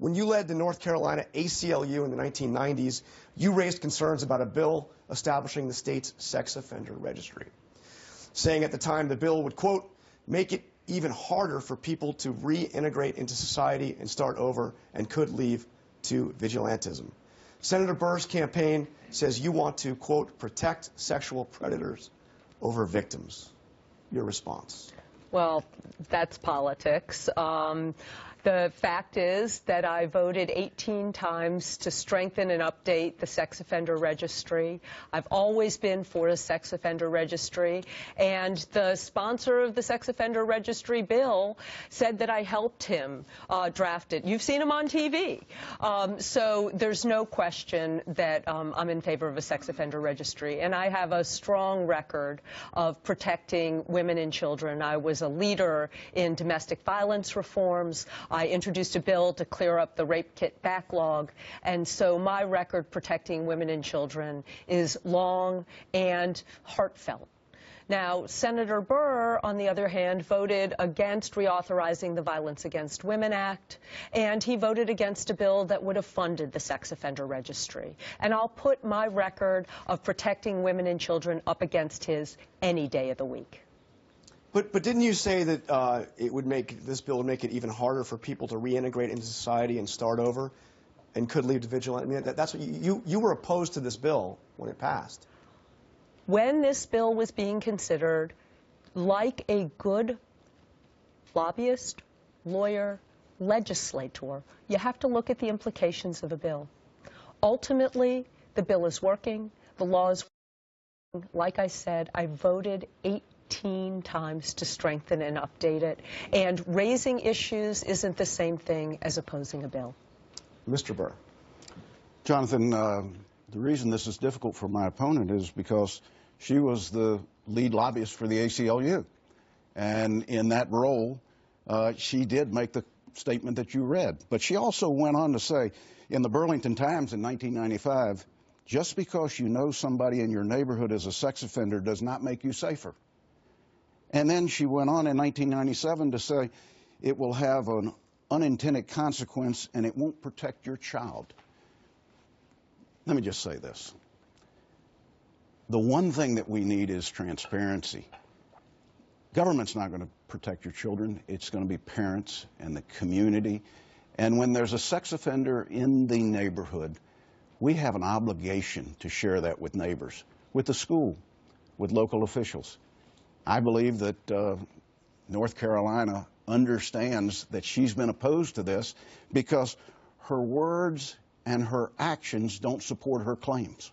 When you led the North Carolina ACLU in the 1990s, you raised concerns about a bill establishing the state's sex offender registry, saying at the time the bill would, quote, make it even harder for people to reintegrate into society and start over, and could lead to vigilantism. Senator Burr's campaign says you want to, quote, protect sexual predators over victims. Your response? Well, that's politics. The fact is that I voted 18 times to strengthen and update the sex offender registry. I've always been for a sex offender registry, and the sponsor of the sex offender registry bill said that I helped him draft it. You've seen him on TV. So there's no question that I'm in favor of a sex offender registry, and I have a strong record of protecting women and children. I was a leader in domestic violence reforms. I introduced a bill to clear up the rape kit backlog, and so my record protecting women and children is long and heartfelt. Now, Senator Burr, on the other hand, voted against reauthorizing the Violence Against Women Act, and he voted against a bill that would have funded the sex offender registry. And I'll put my record of protecting women and children up against his any day of the week. But didn't you say that this bill would make it even harder for people to reintegrate into society and start over, and could lead to vigilance? I mean, that's what you were opposed to this bill when it passed. When this bill was being considered, like a good lobbyist, lawyer, legislator, you have to look at the implications of a bill. Ultimately, the bill is working. The law is working. Like I said, I voted 18 times to strengthen and update it. And raising issues isn't the same thing as opposing a bill. Mr. Burr. Jonathan, the reason this is difficult for my opponent is because she was the lead lobbyist for the ACLU. And in that role, she did make the statement that you read. But she also went on to say, in the Burlington Times in 1995, just because you know somebody in your neighborhood is a sex offender does not make you safer. And then she went on in 1997 to say it will have an unintended consequence and it won't protect your child. Let me just say this. The one thing that we need is transparency. Government's not going to protect your children. It's going to be parents and the community. And when there's a sex offender in the neighborhood, we have an obligation to share that with neighbors, with the school, with local officials. I believe that North Carolina understands that she's been opposed to this because her words and her actions don't support her claims.